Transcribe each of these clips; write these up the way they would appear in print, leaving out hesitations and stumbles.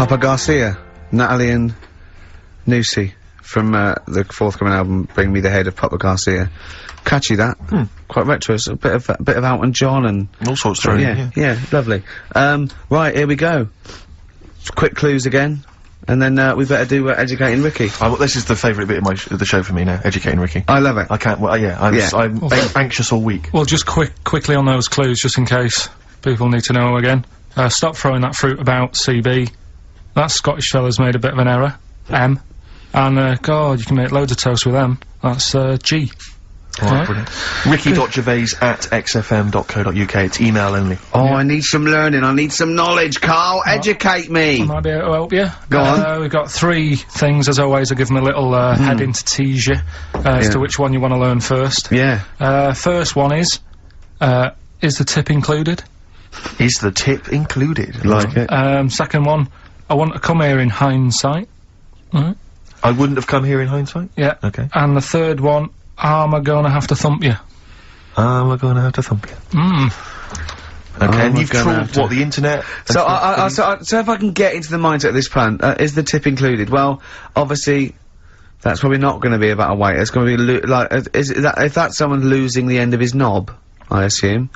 Papa Garcia, Natalie and Nusi from the forthcoming album, Bring Me the Head of Papa Garcia. Catchy, that. Quite retro. It's a bit of Elton John and all sorts thrown in, yeah, lovely. Right, here we go. Quick clues again, and then we better do Educating Ricky. Well, this is the favourite bit of the show for me now, Educating Ricky. I love it. I can't. Well, I'm anxious all week. Well, just quickly on those clues, just in case people need to know again. Stop throwing that fruit about, CB. That Scottish fella's made a bit of an error. M. And, God, you can make loads of toast with M. That's, G. Right, brilliant. Ricky.gervais@xfm.co.uk. It's email only. Oh, I need some learning. I need some knowledge, Carl. Educate me. I might be able to help you. Go on. We've got 3 things, as always. I give them a little, heading to tease you, as to which one you want to learn first. Yeah. First one is the tip included? Is the tip included? Like it. Second one, I want to come here in hindsight. Right. I wouldn't have come here in hindsight? Yeah. Okay. And the third one, am I gonna have to thump you? Am I gonna have to thump you? Okay, and you've trawled, what, the internet? So if I can get into the mindset of this plan, is the tip included? Well, obviously, that's probably not gonna be about a waiter. It's gonna be if that's someone losing the end of his knob, I assume.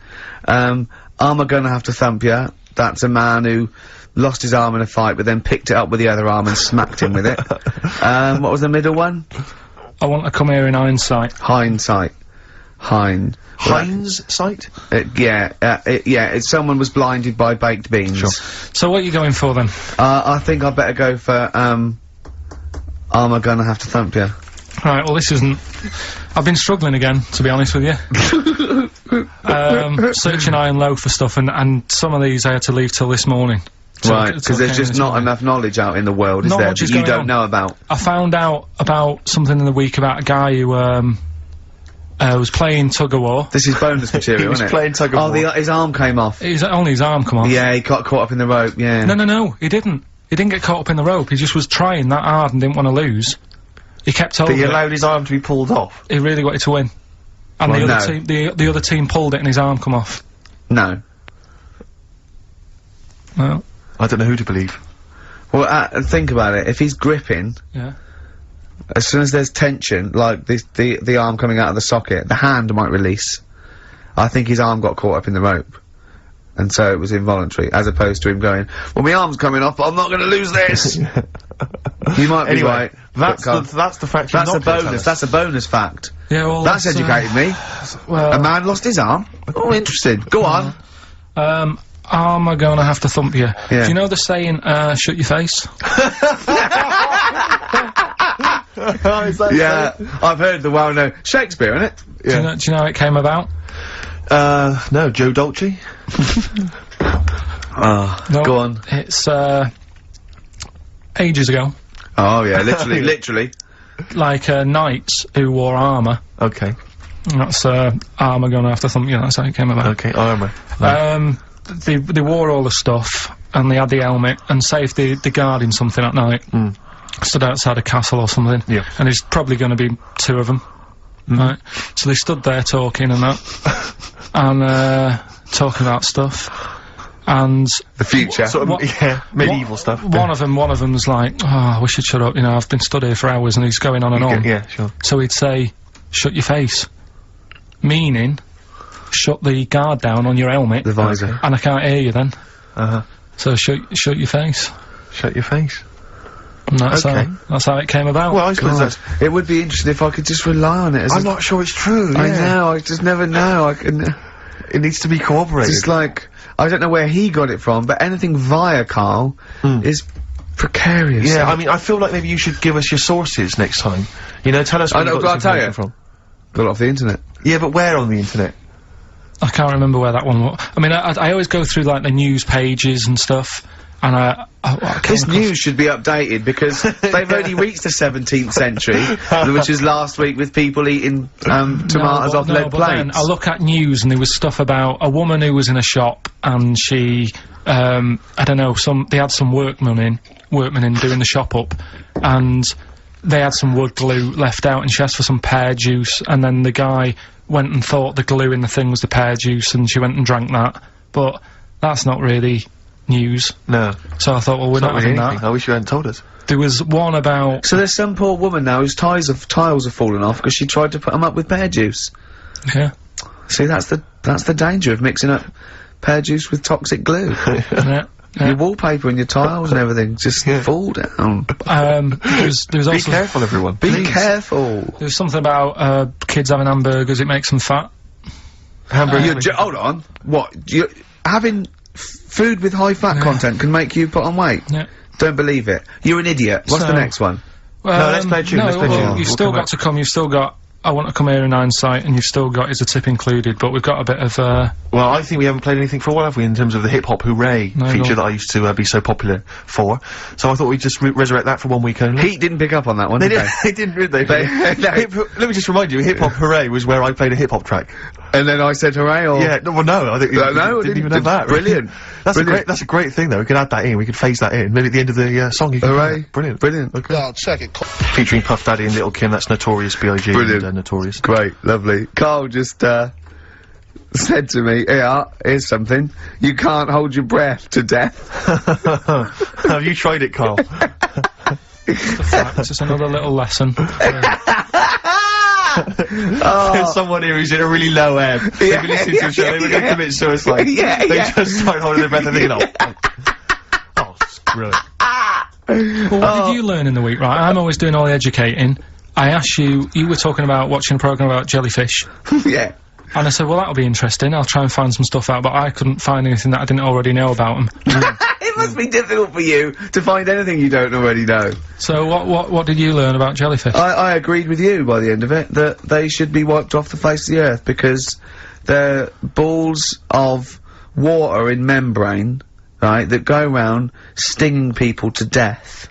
Am I gonna have to thump you? That's a man who lost his arm in a fight, but then picked it up with the other arm and smacked him with it. What was the middle one? I want to come here in hindsight. Hindsight. Hindsight? It's someone was blinded by baked beans. Sure. So what are you going for then? I think I better go for, am I gonna have to thump you? Right, well this isn't... I've been struggling again, to be honest with you. Searching high and low for stuff, and some of these I had to leave till this morning. Right, because there's just not enough knowledge out in the world, is there, that you don't know about? I found out about something in the week about a guy who, was playing tug-of-war. This is bonus material, isn't it? He was playing tug-of-war. Oh, his arm came off. Only his arm come off. Yeah, he got caught up in the rope, yeah. No, he didn't. He didn't get caught up in the rope, he just was trying that hard and didn't want to lose. He kept over But he allowed his arm to be pulled off? He really wanted to win. And well, the other team pulled it and his arm come off. No. Well... I don't know who to believe. Well, think about it. If he's gripping... Yeah. As soon as there's tension, like the arm coming out of the socket, the hand might release. I think his arm got caught up in the rope. And so it was involuntary, as opposed to him going, well, my arm's coming off, but I'm not gonna lose this! You might be right. That's the fact. That's a bonus. That's a bonus fact. Yeah, well, that's educated me. Well, a man lost his arm. Oh, interesting. Go on. Am I gonna have to thump you? Yeah. Do you know the saying, shut your face? Yeah, I've heard the well-known Shakespeare, innit? Yeah. Do you know how it came about? No, Joe Dolce? No, go on. It's, ages ago. Oh, yeah, literally. Like, knights who wore armour. Okay. That's, armour gonna have to thump you, that's how it came about. Okay, armour. They wore all the stuff, and they had the helmet, and say if they're guarding something at night, stood outside a castle or something, and there's probably gonna be 2 of them, right? So they stood there talking and that, and, talking about stuff, and... The future. Sort of, medieval stuff. One of them was like, oh, I wish I'd shut up, you know, I've been stood here for hours, and he's going on and on. Yeah, sure. So he'd say, shut your face. Meaning, shut the guard down on your helmet. The visor. And I can't hear you then. So shut your face. Shut your face. And that's how it came about. Well, I suppose that's... It would be interesting if I could just rely on it. I'm not sure it's true, I know, I just never know. It needs to be corroborated. It's like, I don't know where he got it from, but anything via Carl is precarious. Yeah, I mean, I feel like maybe you should give us your sources next time. You know, tell us where you got this information from. Got it off the internet. Yeah, but where on the internet? I can't remember where that one was. I mean, I always go through, like, the news pages and stuff, and this news should be updated, because they've only reached the 17th century, which was last week with people eating, tomatoes off lead plates. Then I look at news, and there was stuff about a woman who was in a shop, and she, I don't know, they had some workmen in doing the shop up, and they had some wood glue left out, and she asked for some pear juice, and then the guy went and thought the glue in the thing was the pear juice, and she went and drank that. But that's not really news. No. So I thought, well, we're not having that. I wish you hadn't told us. There was one about... So there's some poor woman now whose tiles have fallen off because she tried to put them up with pear juice. Yeah. See, that's the danger of mixing up pear juice with toxic glue. Yeah. Your wallpaper and your tiles and everything just fall down. There's also... Be careful, everyone. Be careful. There's something about, kids having hamburgers, it makes them fat. Hamburgers. Hold on. What? Having food with high fat content can make you put on weight? Yeah. Don't believe it. You're an idiot. What's the next one? No, let's play a tune, let's play a tune. You've still got to come, you've still got I Want to Come Here in Hindsight, and you've still got Is a Tip Included, but we've got a bit of, Well, I think we haven't played anything for a while, have we, in terms of the hip-hop hooray feature that I used to be so popular for. So I thought we'd just resurrect that for 1 week only. Heat didn't pick up on that one, did they? They didn't, did they? Let me just remind you, hip-hop hooray was where I played a hip-hop track. And then I said hooray, or? Yeah, no, I think no, didn't even have that. Brilliant. That's a great thing, though. We could add that in, we could phase that in. Maybe at the end of the song you could hooray. Brilliant. Brilliant. Okay. I'll check it. Featuring Puff Daddy and Little Kim, that's Notorious B.I.G. Brilliant. And Notorious. Great, lovely. Carl just, said to me, here's something. You can't hold your breath to death. Have you tried it, Carl? It's just another little lesson. There's someone here who's in a really low ebb. They've been listening to a show, they were going to commit suicide. They just started holding their breath and thinking, oh, screw it. Well, what did you learn in the week, right? I'm always doing all the educating. I asked you were talking about watching a programme about jellyfish. Yeah. And I said, well, that'll be interesting, I'll try and find some stuff out, but I couldn't find anything that I didn't already know about them. It must be difficult for you to find anything you don't already know. So what did you learn about jellyfish? I agreed with you by the end of it, that they should be wiped off the face of the earth, because they're balls of water in membrane, right, that go around stinging people to death.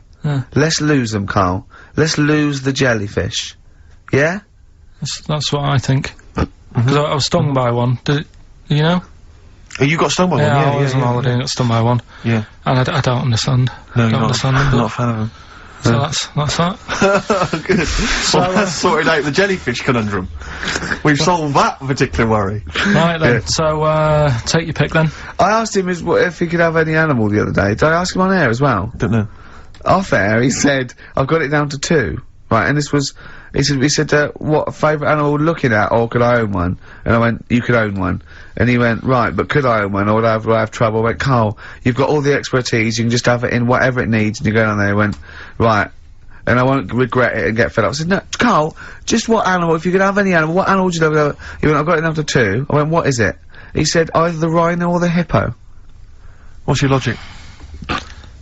Let's lose them, Carl. Let's lose the jellyfish. Yeah? That's what I think. Because I was stung by one. You know? Oh, you got stung by one? Yeah, I was on holiday and got stung by one. Yeah. And I don't understand. No, don't understand them. I'm not a fan of them. So that's that. Good. So well, that's sorted out the jellyfish conundrum. We've solved that particular worry. Right then. So take your pick then. I asked him if he could have any animal the other day. Did I ask him on air as well? Don't know. Off air, he said, I've got it down to 2. Right, and this was, he said, what favourite animal looking at, or could I own one? And I went, you could own one. And he went, right, but could I own one, or would I have trouble? I went, Carl, you've got all the expertise, you can just have it in whatever it needs, and you go down there. He went, right, and I won't regret it and get fed up. I said, no, Carl, just what animal, if you could have any animal, what animal would you love? He went, I've got it down to 2. I went, what is it? He said, either the rhino or the hippo. What's your logic?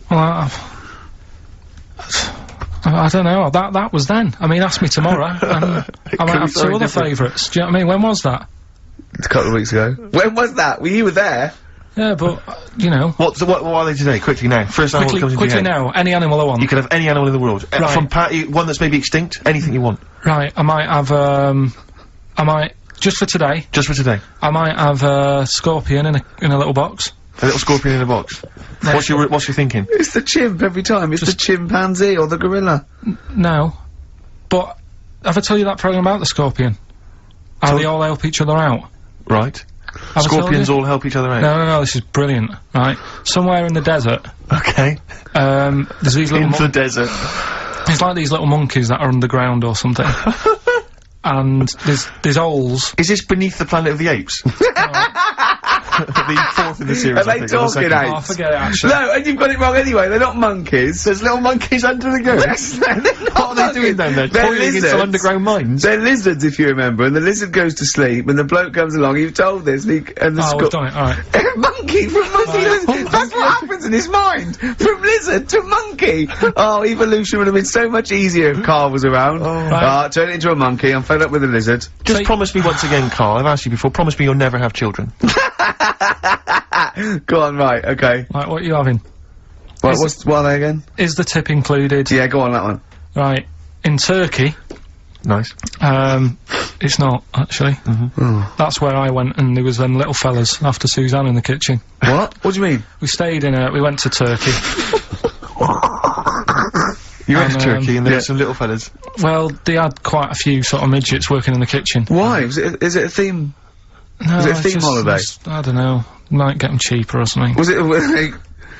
Well, I don't know, that was then. I mean, ask me tomorrow, and I might have 2 other favourites. Do you know what I mean? When was that? A couple of weeks ago. When was that? Well, you were there. Yeah, but, you know. What are they today? Quickly now. First animal that comes into your head. Quickly now, any animal I want. You could have any animal in the world. Right. From one that's maybe extinct, anything you want. Right, I might have, just for today. Just for today. I might have a scorpion in a little box. A little scorpion in a box. What's your thinking? It's the chimp every time. It's the chimpanzee or the gorilla. No. But, have I told you that programme about the scorpion? How they all help each other out? Right. Scorpions all help each other out? No, this is brilliant, right? Somewhere in the desert. Okay. There's these little... the desert. It's like these little monkeys that are underground or something. And there's holes. Is this Beneath the Planet of the Apes? The 4th in the series, Are they talking apes? Oh, forget it, actually. No, and you've got it wrong anyway, they're not monkeys. There's little monkeys under the ground. What are they doing then? They're toiling in some underground mines? They're lizards, if you remember, and the lizard goes to sleep, and the bloke comes along, you've told this, and the we've done it, alright. Monkey from monkey, that's what happens in his mind! From lizard to monkey! Oh, evolution would have been so much easier if Carl was around. Turn it into a monkey, I'm fed up with a lizard. Just promise me once again, Carl, I've asked you before, promise me you'll never have children. Go on, right, okay. Right, what are you having? Right, what are they again? Is the tip included? Yeah, go on, that one. Right, in Turkey... Nice. It's not, actually. That's where I went, and there was them little fellas after Suzanne in the kitchen. What? What do you mean? We went to Turkey. You went to Turkey and there were some little fellas? Well, they had quite a few sort of midgets working in the kitchen. Why? Is it a theme? No, was it a theme holiday? I don't know. Might get them cheaper or something. Was it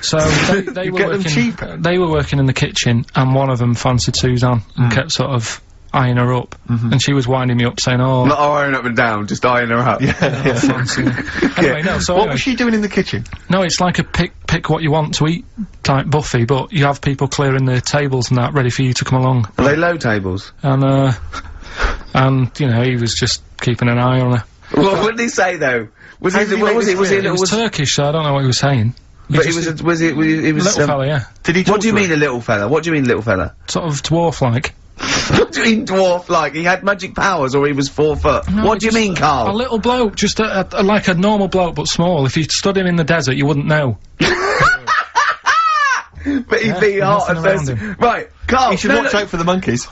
So they You were get them working. cheaper. They were working in the kitchen, and one of them fancied Suzanne and kept sort of eyeing her up, and she was winding me up, saying, "Oh, Not eyeing up and down, just eyeing her up. I fancy her." Anyway, no. So What anyway, was she doing in the kitchen? no, it's like a pick what you want to eat type buffet, but you have people clearing the tables and that ready for you to come along, Are they low tables? and you know, he was just keeping an eye on her. What did he say though? Was How he? did he What make was he? this Was he? clear? It was Turkish, so I don't know what he was saying. But he was. He was. Little fella, yeah, Did he talk What do you to her? mean a little fella? What do you mean little fella? sort of dwarf-like. What do you mean dwarf like? He had magic powers or he was 4 foot? No, What do you just mean, Carl? A little bloke, just like a normal bloke, but small. If you stood him in the desert, you wouldn't know. But he'd be hot nothing and around thirsty. him. Right, Carl. You should no, watch out for the monkeys.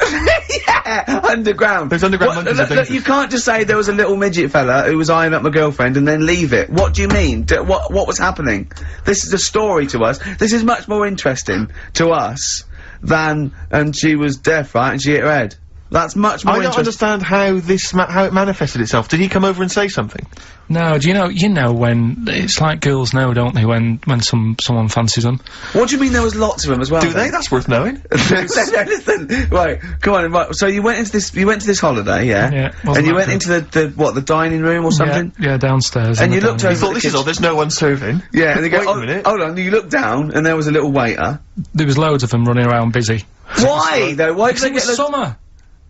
yeah, underground. Those underground What- monkeys are look, dangerous. you can't just say there was a little midget fella who was eyeing up my girlfriend and then leave it. What do you mean? What was happening? This is a story to us. This is much more interesting to us than, and she was deaf, right, and she hit her head. That's much more I don't interesting. understand how this how it manifested itself. Did he come over and say something? No, do you know when it's like girls know, don't they? When someone fancies them. What do you mean there was lots of them as well? Do then? they? That's worth knowing. Listen, right, come on, right, so you went to this holiday, yeah? Yeah, wasn't And you that went good? into the dining room or something? Yeah, downstairs. And in you the looked dining over- room. He thought, this is odd, there's no one serving. Yeah, and they go, Wait a oh, minute. hold on, you looked down and there was a little waiter. There was loads of them running around busy. Why, though? Why did Because they it was get the- summer.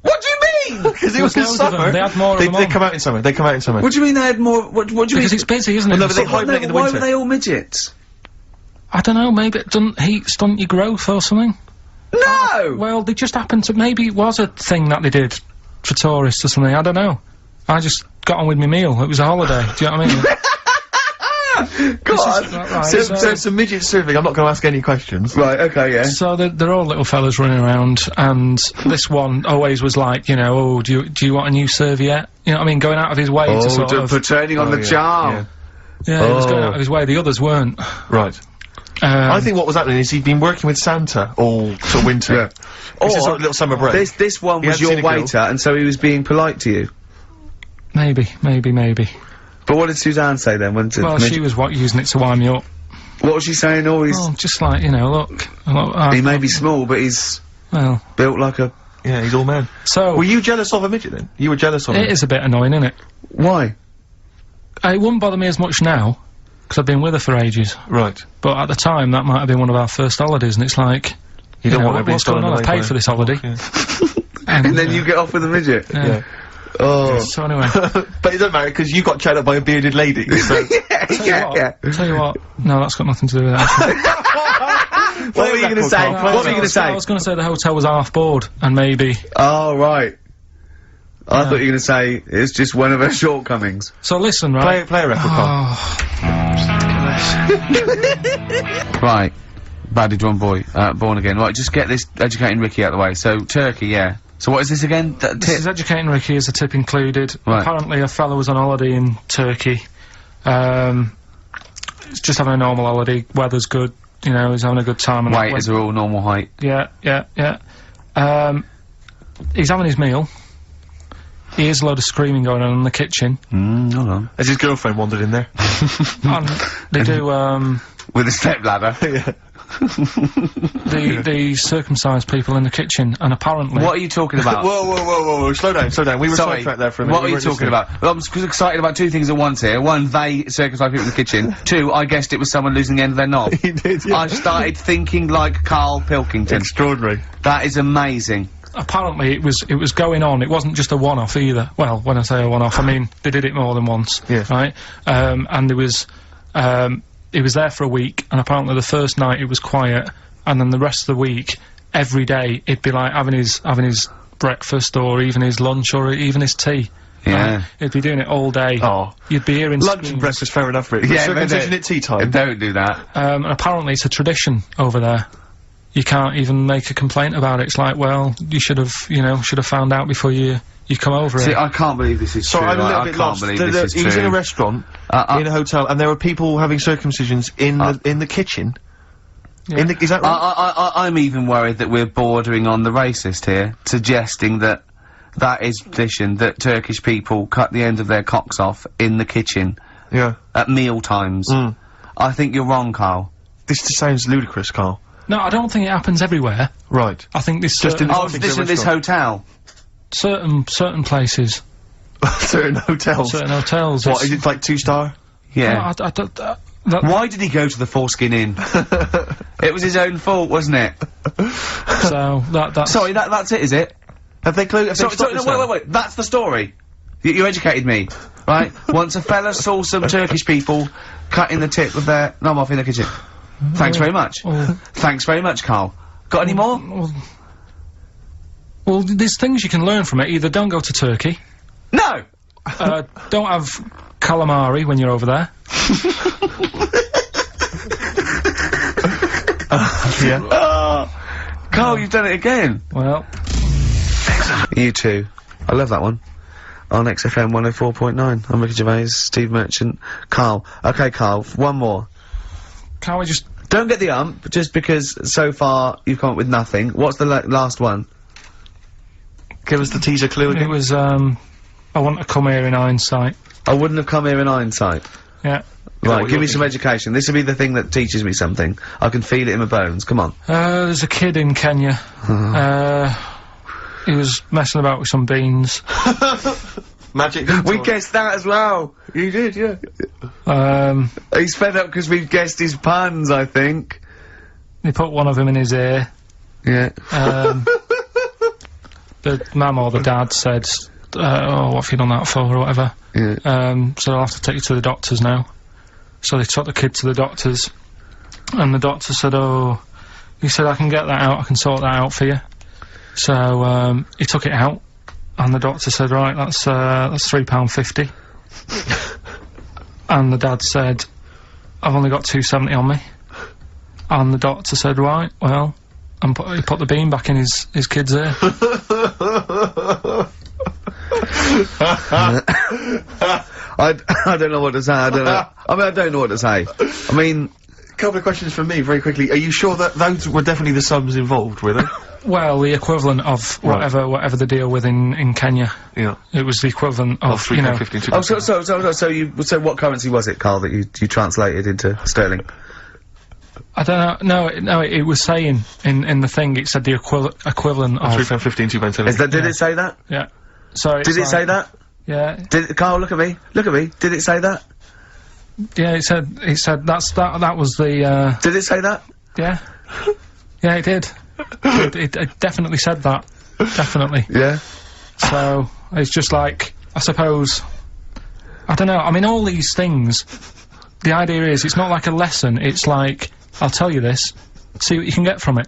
What do you mean? Because it There was was in loads of them. summer. They had more of them They on. come out in summer. They come out in summer. What do you mean they had more, what do you mean? Because it's busy, isn't it? Well, no, but they So- hide- hibernate in the why winter. were they all midgets? I don't know, maybe it doesn't heat stunt your growth or something. No! Well, they just happened to, maybe it was a thing that they did for tourists or something, I don't know. I just got on with my meal, it was a holiday, do you know what I mean? God! Right, So some midget serving, I'm not going to ask any questions. Right, okay, yeah. So they're all little fellas running around, and this one always was like, you know, oh, do you want a new serviette? You know what I mean? Going out of his way to sort of... for turning on Oh, the yeah, charm. Yeah, he was going Oh. out of his way, the others weren't. Right. I think what was happening is he'd been working with Santa all sort of winter. Yeah. It's a Or sort of little summer break. This one He was hadn't seen your a girl. waiter, and so he was being polite to you. Maybe. But what did Suzanne say then? When to Well, she was using it to wind me up. what was she saying? Oh, he's Oh, just like, you know, look, he may be small, but he's well, built like a. Yeah, he's all man. so Were you jealous of a midget then? You were jealous of him? it is a bit annoying, isn't it? Why? It wouldn't bother me as much now, because I've been with her for ages. Right. But at the time, that might have been one of our first holidays, and it's like, You don't know, want to be what's going on? I paid for this holiday. Yeah. And then you get off with a midget. Yeah. Oh. So anyway, But it doesn't matter because you got chatted up by a bearded lady. So. tell you what, no, that's got nothing to do with that. What were you gonna say? What were you gonna say? I was going to say the hotel was half board, and maybe. Oh right. I thought you were gonna say it's just one of her shortcomings. So listen, right? Play a record, Carl. Right. Badly drawn boy, born again. Right, just get this educating Ricky out of the way. So Turkey, yeah. So what is this again? This is educating Ricky as a tip included. Right. Apparently, a fellow was on holiday in Turkey. He's just having a normal holiday. Weather's good. You know, he's having a good time. And that Waiters are all normal height. Yeah. He's having his meal. He hears a load of screaming going on in the kitchen. Hold on. Has his girlfriend wandered in there? And they do, With a step ladder. Yeah. they circumcise people in the kitchen, and apparently... What are you talking about? Whoa, slow down. We were Sorry, sidetracked there for a minute. what are you talking about? Well, I'm excited about two things at once here. One, they circumcised people in the kitchen. Two, I guessed it was someone losing the end of their knob. He did, yeah. I started thinking like Karl Pilkington. Extraordinary. That is amazing. Apparently it was going on, it wasn't just a one-off either. Well, when I say a one-off, I mean, they did it more than once. Yeah. Right? And there was, he was there for a week, and apparently the first night it was quiet, and then the rest of the week, every day, it'd be like having his breakfast, or even his lunch, or even his tea. Yeah. He'd be doing it all day. Oh. You'd be hearing Lunch screams. and breakfast, fair enough, really. Yeah, Circumcision at tea time. Don't do that. And apparently it's a tradition over there. You can't even make a complaint about it. It's like, well, you should have, you know, found out before you come over See, it. I can't believe this is Sorry, true. I'm a little I bit can't lost. believe this is He was in a true. restaurant, Uh, in a hotel, and there were people having circumcisions in the kitchen. Yeah. Is that right? I'm even worried that we're bordering on the racist here, suggesting that is tradition, that Turkish people cut the end of their cocks off in the kitchen Yeah. at meal times. I think you're wrong, Carl. this just sounds ludicrous, Carl. No, I don't think it happens everywhere. Right. I think this Just in this hotel. certain places. Certain hotels. Certain hotels. What, is it like 2-star? Yeah. I don't. Why did he go to the Foreskin Inn? It was his own fault, wasn't it? So that's. Sorry, that's it, is it? Have they closed? Sorry, no, wait. That's the story. You educated me, right? Once a fella saw some Turkish people cutting the tip of their knob off in the kitchen. Thanks very much. Thanks very much, Carl. Got any more? Well, there's things you can learn from it. Either don't go to Turkey. No! Don't have calamari when you're over there. Yeah. Carl, you've done it again. Well. You too. I love that one. On XFM 104.9. I'm Ricky Gervais, Steve Merchant, Carl. Okay, Carl, one more. Can't we just... Don't get the ump, just because so far you've come up with nothing. What's the last one? Give us the teaser clue again. It was, I want to come here in hindsight. I wouldn't have come here in hindsight. Yeah. Right, give me some education. This will be the thing that teaches me something. I can feel it in my bones. Come on. There's a kid in Kenya. He was messing about with some beans. Magic. We guessed that as well. You did, yeah. He's fed up because we've guessed his puns, I think. He put one of them in his ear. Yeah. The mum or the dad said, oh, what have you done that for, or whatever. Yeah. So I'll have to take you to the doctors now. So they took the kid to the doctors, and the doctor said, oh, he said, I can get that out, I can sort that out for you. So, he took it out, and the doctor said, right, that's £3.50. And the dad said, I've only got £2.70 on me. And the doctor said, right, well, and he put the bean back in his kid's ear. I don't know what to say, I don't know. I mean, I don't know what to say. I mean... Couple of questions from me, very quickly. Are you sure that those were definitely the sums involved, were they? Well, the equivalent of whatever they deal with in Kenya. Yeah. It was the equivalent of, you know... Oh, so what currency was it, Carl, that you translated into sterling? I don't know. No, it was saying in the thing, it said the equivalent of... £3.15, £2.70. Did it say that? Yeah. So did it say that? Yeah. Carl, look at me. Look at me. Did it say that? Yeah, it said that was the, Did it say that? Yeah. Yeah, it did. It definitely said that. Definitely. Yeah. So, it's just like, I suppose, I don't know, I mean, all these things, the idea is, it's not like a lesson, it's like, I'll tell you this, see what you can get from it.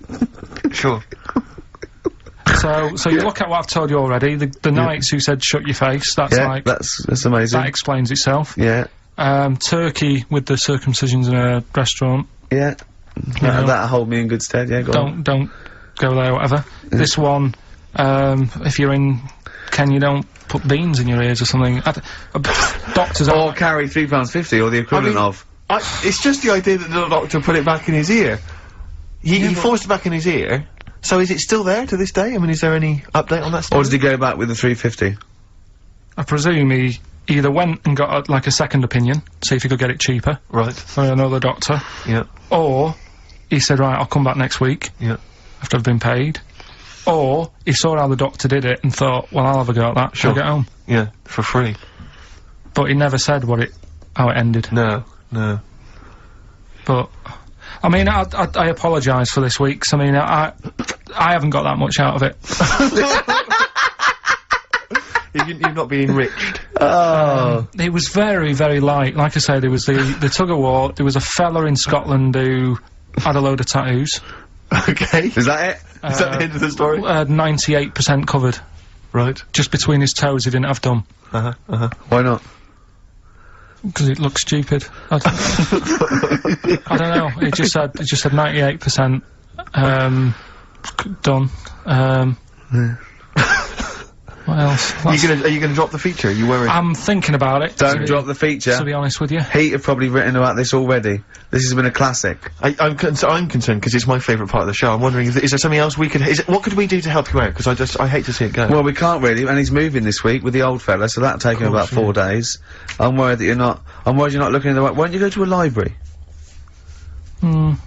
Sure. So you look at what I've told you already, the knights who said shut your face, that's like... that's amazing. That explains itself. Yeah. Turkey with the circumcisions in a restaurant. Yeah. That'll hold me in good stead, yeah, go on. Don't go there, whatever. This one, if you're in Kenya, don't put beans in your ears or something. Doctors or carry £3.50 or the equivalent of. It's just the idea that the doctor put it back in his ear. He forced it back in his ear. So is it still there to this day? I mean, is there any update on that story? Or did he go back with the £3.50? I presume he either went and got like a second opinion, see if he could get it cheaper. Right. From another doctor. Yeah. Or he said, right, I'll come back next week. Yeah. After I've been paid. Or he saw how the doctor did it and thought, well, I'll have a go at that. Sure. I'll get home. Yeah, for free. But he never said how it ended. No, no. But, I mean, I apologise for this week, 'cause I mean, I haven't got that much out of it. You've not been enriched. Oh. It was very, very light. Like I say, there was the tug-of-war, there was a fella in Scotland who had a load of tattoos. Okay. Is that it? Is that the end of the story? 98% covered. Right. Just between his toes, he didn't have done. Why not? Because it looked stupid. I don't know. It just said 98%, done. What else? Are you gonna drop the feature? Are you worried? I'm thinking about it. Don't drop the feature. To be honest with you. Heat have probably written about this already. This has been a classic. I'm concerned because it's my favourite part of the show. I'm wondering, is there something else we could... what could we do to help you out? Because I hate to see it go. Well, we can't really, and he's moving this week with the old fella, so that'll take him about 4 days. I'm worried that I'm worried you're not looking in the right... Why don't you go to a library?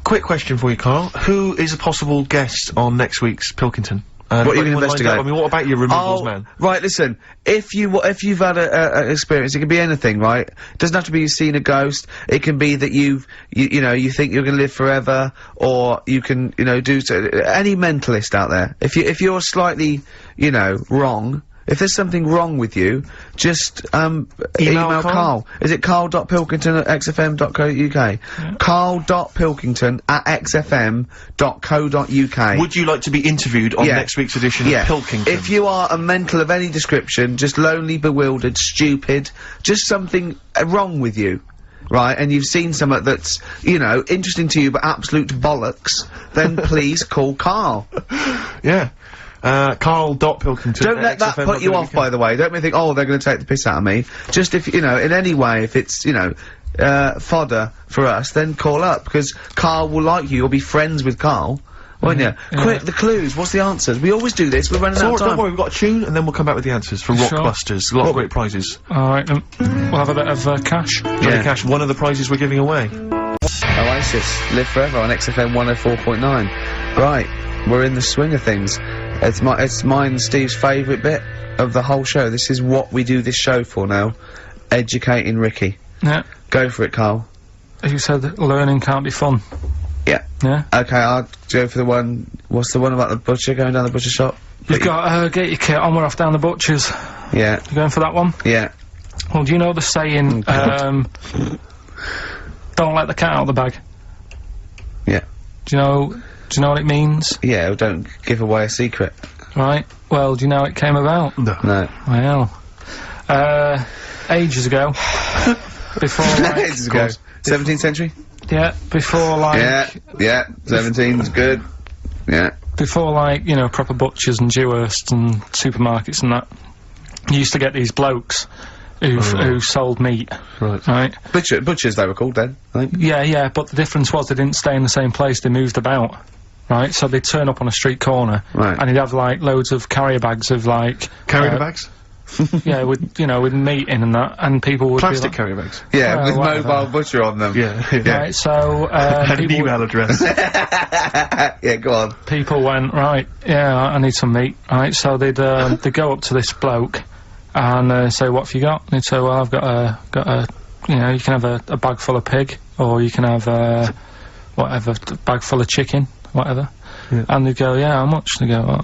Quick question for you, Carl. Who is a possible guest on next week's Pilkington? What you investigate? I mean, what about your removals man? Right, listen, if you've had a experience, it can be anything, right? It doesn't have to be you've seen a ghost, it can be that you think you're gonna live forever, or you can, do any mentalist out there. If you're slightly, wrong, if there's something wrong with you, just, email Carl. Is it carl.pilkington@xfm.co.uk? carl.pilkington@xfm.co.uk. Would you like to be interviewed on next week's edition of Pilkington? If you are a mental of any description, just lonely, bewildered, stupid, just something wrong with you, right, and you've seen something that's, interesting to you but absolute bollocks, then please call Carl. Yeah. Carl.Pilkington. Don't let that put you off, by the way. Don't think, oh, they're gonna take the piss out of me. Just if, in any way, if it's, fodder for us, then call up, because Carl will like you. You'll be friends with Carl, won't you? Quick, the clues. What's the answers? We always do this. We're running out of time. Don't worry, we've got a tune, and then we'll come back with the answers for Rockbusters. A lot of great prizes. Alright, we'll have a bit of cash. Cash, one of the prizes we're giving away. Oasis, Live Forever on XFM 104.9. Right, we're in the swing of things. It's mine and Steve's favourite bit of the whole show. This is what we do this show for now. Educating Ricky. Yeah. Go for it, Carl. You said that learning can't be fun. Yeah. Yeah? Okay, I'll go for the one. What's the one about the butcher, going down the butcher shop? You've got, get your kit on, we're off down the butcher's. Yeah. You going for that one? Yeah. Well, do you know the saying, don't let the cat out of the bag? Yeah. Do you know what it means? Yeah, well, don't give away a secret. Right. Well, do you know how it came about? No. Well, ages ago. Before, like... Ages ago. 17th century? Yeah, before, like... Yeah, 17's good. Yeah. Before, like, proper butchers and Dewhursts and supermarkets and that, you used to get these blokes who sold meat. Right. Butchers, they were called then, I think. Yeah, but the difference was they didn't stay in the same place, they moved about. Right, so they'd turn up on a street corner, and he'd have, like, loads of carrier bags of, like... Carrier bags? Yeah, with meat in and that, and people would Plastic be like, carrier bags? Yeah, with mobile butcher on them. Yeah. Right, so, and an email address. Yeah, go on. People went, right, yeah, I need some meat, right, so they'd go up to this bloke, and say, what have you got? And he'd say, well, I've got a, you can have a bag full of pig, or you can have, whatever, a bag full of chicken, whatever. Yeah. And they'd go, yeah, how much? They go,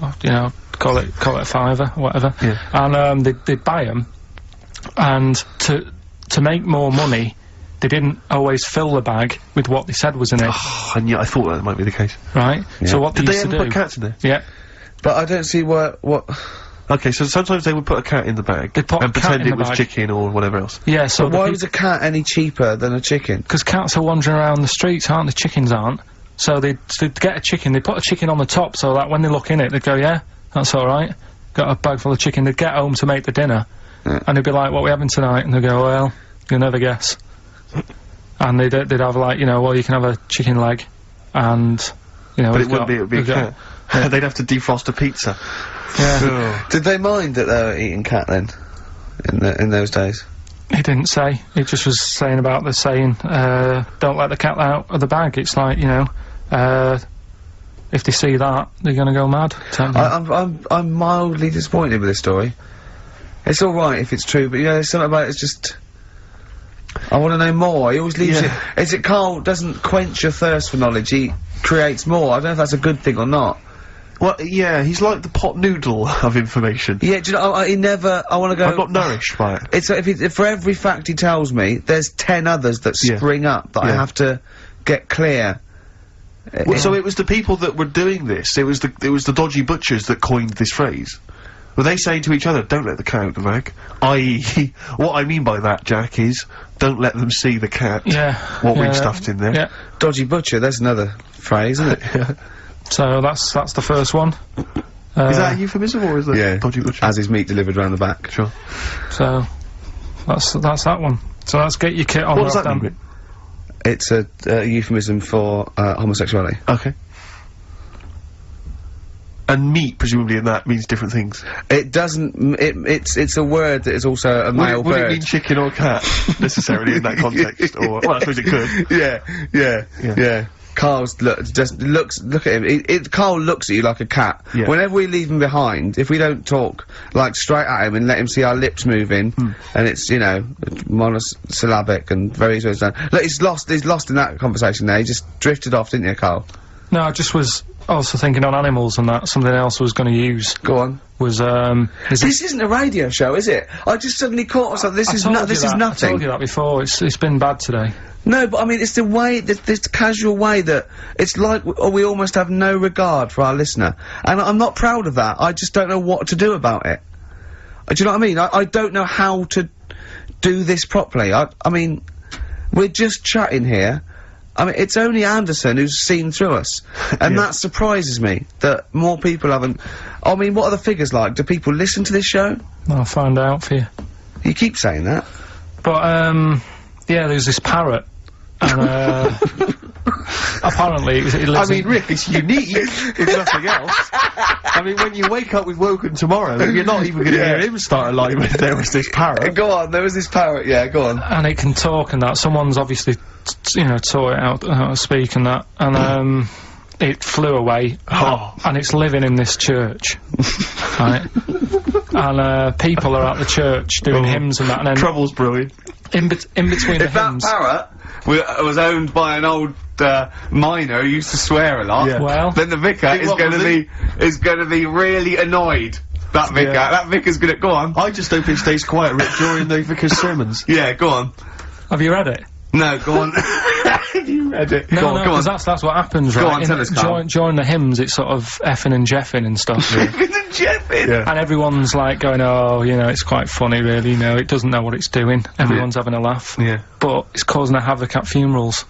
call it a fiver, whatever. Yeah. And, they'd buy them, and to make more money, they didn't always fill the bag with what they said was in it. Oh, and yeah, I thought that might be the case. Right? Yeah. So what Did they they used ever to do... put cats in there? Yeah. But I don't see what... Okay, so sometimes they would put a cat in the bag They'd put and a cat pretend in it the was bag. chicken or whatever else. Yeah, so But why was a cat any cheaper than a chicken? because cats are wandering around the streets, aren't they? Chickens aren't. So they'd get a chicken, they'd put a chicken on the top so that when they look in it, they'd go, yeah, that's alright. Got a bag full of chicken. They'd get home to make the dinner, and they'd be like, what are we having tonight? And they'd go, well, you'll never guess. And they'd have, like, well, you can have a chicken leg, and, But it wouldn't be, it would be a cat. Yeah. They'd have to defrost a pizza. Yeah. Did they mind that they were eating cat then? In those days? He didn't say. He just was saying about the saying, don't let the cat out of the bag. It's like, if they see that, they're gonna go mad. I'm mildly disappointed with this story. It's alright if it's true, but there's something about it's just... I want to know more. He always leaves it... Is it Carl doesn't quench your thirst for knowledge, he creates more. I don't know if that's a good thing or not. Well, yeah, he's like the pot noodle of information. Yeah, do you know, he never... I want to go... I'm not nourished by it. It's if for every fact he tells me, there's 10 others that spring up that I have to get clear. Well, so it was the people that were doing this, it was the dodgy butchers that coined this phrase. Were they saying to each other, don't let the cat out of the bag? I.e., what I mean by that, Jack, is don't let them see the cat. Yeah. What we've stuffed in there. Yeah. Dodgy butcher, that's another phrase, isn't it? Yeah. So that's the first one. Is that a euphemism or is that dodgy butcher? As his meat delivered round the back. Sure. So that's that one. So let's get your kit on. What does that mean? It's a euphemism for homosexuality. Okay. And meat, presumably, in that means different things. It doesn't. It's a word that is also a male Would bird. it mean chicken or cat necessarily in that context? Or well, I suppose it could. Yeah. Carl's look at him. Carl looks at you like a cat. Yeah. Whenever we leave him behind, if we don't talk, like, straight at him and let him see our lips moving, and it's, you know, monosyllabic and very sort of look, he's lost in that conversation there. He just drifted off, didn't you, Carl? No, I just was also thinking on animals and that, something else I was gonna use. Go on. Was, This isn't a radio show, is it? I just suddenly caught myself, this is nothing. I told you that before, it's been bad today. No, but I mean, it's the way, this casual way that, it's like we almost have no regard for our listener. And I'm not proud of that, I just don't know what to do about it. Do you know what I mean? I don't know how to do this properly. I mean, we're just chatting here. I mean, it's only Anderson who's seen through us. And that surprises me, that more people haven't. I mean, what are the figures like? Do people listen to this show? I'll find out for you. You keep saying that. But, yeah, there's this parrot, and, apparently it lives I mean, Rick, it's unique, if nothing else. I mean, when you wake up with Woken tomorrow, you're not even gonna hear him start a line when there was this parrot. Go on, there was this parrot, yeah, go on. and it can talk and that. Someone's obviously, you know, taught it how to speak and that, and, it flew away, and it's living in this church, right? And, people are at the church doing hymns and that, and then Trouble's brewing. in between the If that hymns. parrot was owned by an old miner who used to swear a lot, Yeah. Well, then the vicar Think is what going was to be really annoyed. That vicar, that vicar's gonna go on. I just hope it stays quiet, Rick, during the vicar's sermons. Yeah, go on. have you read it? No, go on. You read it. No, go on, no, go on. because that's what happens, Go right? on, tell us, Carl. During the hymns, it's sort of effing and jeffing and stuff. Yeah. And everyone's like going, oh, you know, it's quite funny, really, you know, it doesn't know what it's doing. Everyone's having a laugh. Yeah. But it's causing a havoc at funerals.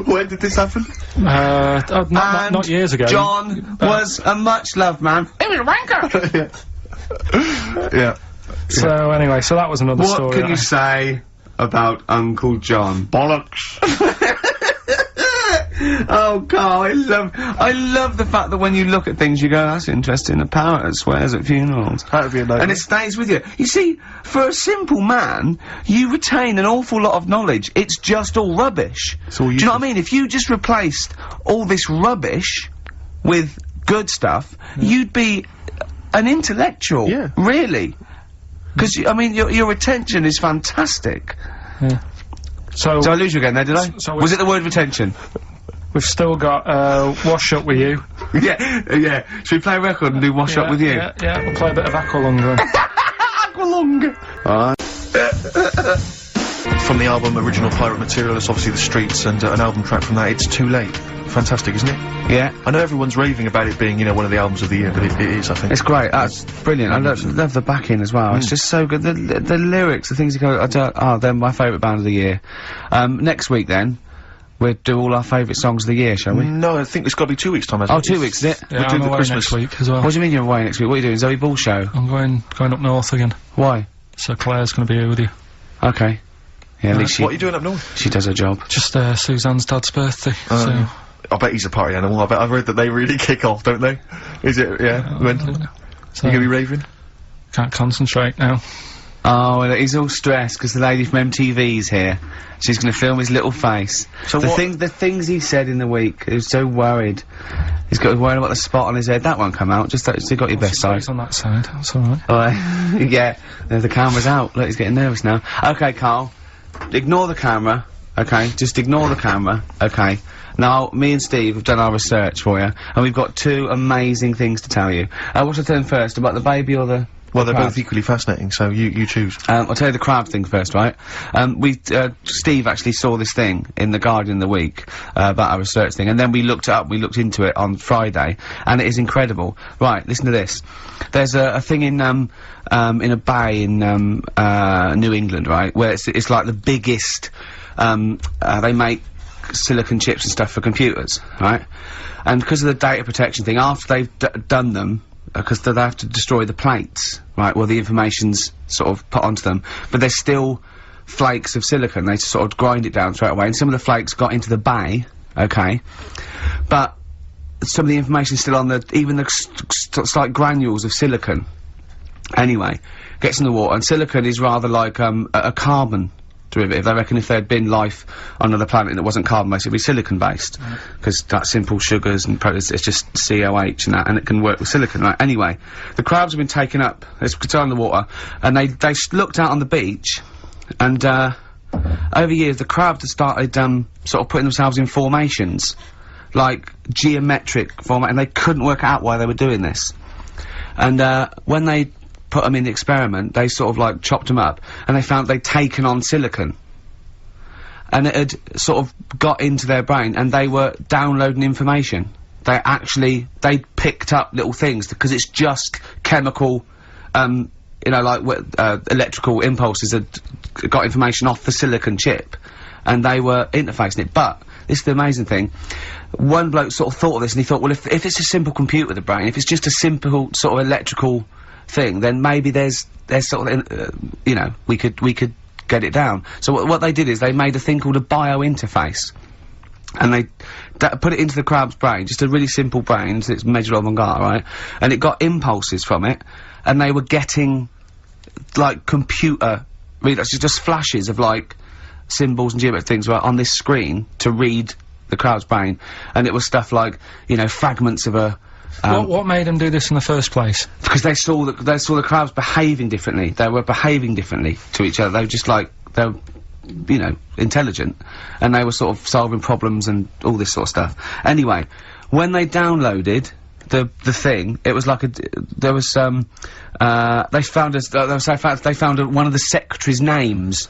When did this happen? Not years ago. John was a much-loved man. He was a wanker! Yeah. So, anyway, so that was another What story. can that you say about Uncle John? Bollocks. Oh, Carl, I love the fact that when you look at things, you go, that's interesting, a parrot that swears at funerals. That'd be a nightmare. And it stays with you. You see, for a simple man, you retain an awful lot of knowledge. It's just all rubbish. It's all Do you know what I mean? If you just replaced all this rubbish with good stuff, you'd be an intellectual. Yeah. Really. Because, I mean, your retention is fantastic. Yeah. So, Did I lose you again there, did I? So Was it the word retention? we've still got, Wash Up With You. yeah. Should we play a record and do Wash Up With You? Yeah, we'll play a bit of Aqualung then. Alright. From the album Original Pirate Material, it's obviously The Streets, and an album track from that, It's Too Late. Fantastic, isn't it? Yeah. I know everyone's raving about it being, you know, one of the albums of the year, but it is, I think. It's great. That's brilliant. I love the backing as well. It's just so good. The lyrics, the things you go, they're my favourite band of the year. Next week then, we'll do all our favourite songs of the year, shall we? No, I think it's got to be 2 weeks' time, hasn't Oh, it? 2 weeks, is it? Yeah, We'll do I'm the away Christmas. next week as well. What do you mean you're away next week? What are you doing? Zoe Ball show? I'm going up north again. Why? So Claire's gonna be here with you. Okay. Yeah, at least What are you doing up north? she does her job. Just, Suzanne's dad's birthday, so... I bet he's a party animal. I bet I've read that they really kick off, don't they? Is it? Yeah. When? So You gonna be raving? can't concentrate now. Oh, well, he's all stressed because the lady from MTV's here. She's going to film his little face. So the what- the things he said in the week, he was so worried. He's got worried about the spot on his head. That won't come out. Just you got your best side. He's on that side, that's alright. Oh, yeah. The camera's out. Look, he's getting nervous now. Okay, Carl. Ignore the camera. Okay, just ignore the camera. Okay. Now, me and Steve have done our research for you, and we've got 2 amazing things to tell you. What's the turn first? About the baby or the... Well, they're crab? both equally fascinating, so you choose. I'll tell you the crab thing first, right? Steve actually saw this thing in The Guardian the week, about our research thing, and then we looked it up, we looked into it on Friday, and it is incredible. Right, listen to this. There's a thing in a bay in, New England, right, where it's like the biggest, they make silicon chips and stuff for computers, right? And because of the data protection thing, after they've done them, because they have to destroy the plates, right, where the information's sort of put onto them, but there's still flakes of silicon, they sort of grind it down straight away, and some of the flakes got into the bay, okay, but some of the information's still on even the slight granules of silicon. Anyway, gets in the water, and silicon is rather like, a carbon derivative. They reckon if there had been life on another planet that wasn't carbon-based, it'd be silicon-based. Because that's simple sugars and it's just COH and that, and it can work with silicon, right? Anyway, the crabs have been taken up, it's in the water, and they looked out on the beach, and, over years, the crabs have started, sort of putting themselves in formations. Like, geometric format, and they couldn't work out why they were doing this. And, when they put them in the experiment, they sort of, like, chopped them up, and they found they'd taken on silicon. And it had sort of got into their brain, and they were downloading information. They picked up little things, because it's just chemical, you know, like, electrical impulses that got information off the silicon chip, and they were interfacing it. But, this is the amazing thing, one bloke sort of thought of this, and he thought, well, if it's a simple computer with a brain, if it's just a simple sort of electrical thing, then maybe there's sort of, you know, we could get it down. So what they did is they made a thing called a biointerface, and they put it into the crab's brain, just a really simple brain, so it's measured on Vanguard, right? And it got impulses from it, and they were getting, like, computer readouts, just flashes of, like, symbols and geometric things right on this screen to read the crab's brain, and it was stuff like, you know, fragments of a, what made them do this in the first place? because they saw the crabs behaving differently. They were behaving differently to each other. They were just like, they were, you know, intelligent, and they were sort of solving problems and all this sort of stuff. Anyway, when they downloaded the thing, it was like there was they found one of the secretary's names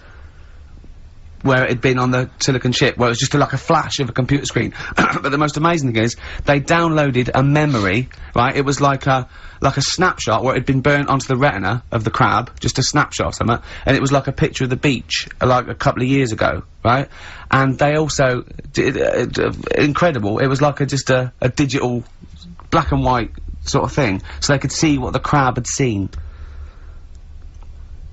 where it had been on the silicon chip, where it was just like a flash of a computer screen. But the most amazing thing is, they downloaded a memory, right? It was like a snapshot where it had been burnt onto the retina of the crab, just a snapshot or something, and it was like a picture of the beach, like a couple of years ago, right? And they also did, incredible, it was like just a digital, black and white sort of thing, so they could see what the crab had seen.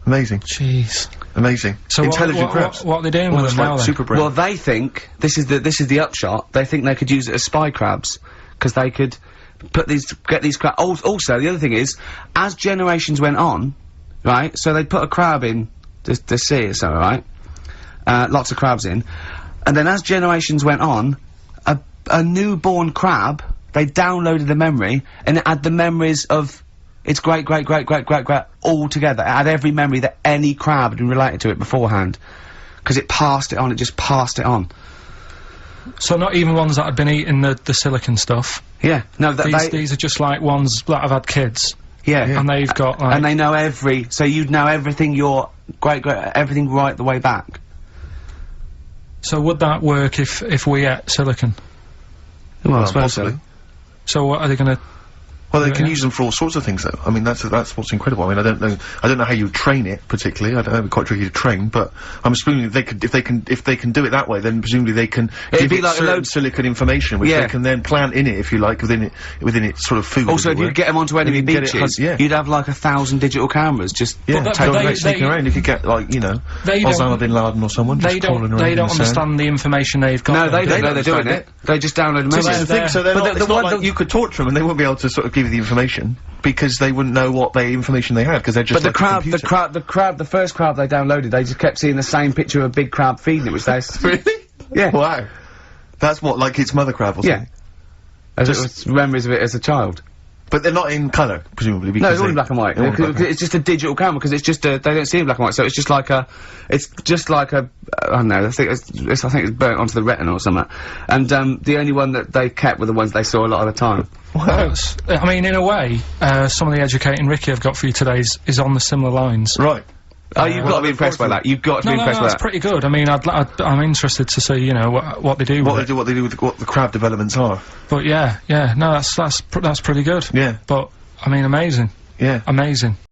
Amazing. Jeez. Amazing. So intelligent crabs. What are they doing with Almost them now, like then? super brain. Well, they think, this is the upshot, they think they could use it as spy crabs, because they could get these crabs. Also, the other thing is, as generations went on, right, so they'd put a crab in the sea or something, right? Lots of crabs in, and then as generations went on, a newborn crab, they downloaded the memory, and it had the memories of its great all together. It had every memory that any crab had been related to it beforehand. Because it passed it on, it just passed it on. So not even ones that had been eating the silicon stuff? Yeah. No, These are just like ones that have had kids? Yeah. And they've got, like... And they know so you'd know everything everything right the way back. So would that work if we ate silicon? Well, I suppose possibly. so. So what are they gonna... Well, they can use them for all sorts of things, though. I mean, that's what's incredible. I mean, I don't know how you train it particularly. I don't know, it'd be quite tricky to train, but I'm assuming if they can do it that way, then presumably they can give it like certain silicon information, which they can then plant in it, if you like, within its sort of food. Also, if you could get them onto enemy beaches, you'd have like 1,000 digital cameras just sneaking around. You could get, like, you know, Osama bin Laden or someone just crawling around. They don't understand the information they've got. No, they don't know they're doing it. They just download them. That's the thing. So they're not, it's not like you could torture them and they wouldn't be able to sort of give you the information, because they wouldn't know what information they had, because they're just the first crab they downloaded, they just kept seeing the same picture of a big crab feeding it, which they... Really? Yeah. Wow. That's what, like its mother crab or something? Yeah. Just memories of it as a child. But they're not in colour, presumably, because no, it's all in black and white. It's just a digital camera, because it's just they don't see in black and white, so it's just like a, I don't know, I think it's burnt onto the retina or something. And, the only one that they kept were the ones they saw a lot of the time. Wow. I mean, in a way, some of the educating Ricky I've got for you today is on the similar lines. Right. Oh, you've got to be impressed by that. You've got to be impressed by that. That's pretty good. I mean, I'm interested to see, you know, what they do with it. What they do with what the crab developments are. But yeah, no, that's pretty good. Yeah. But, I mean, amazing. Yeah. Amazing.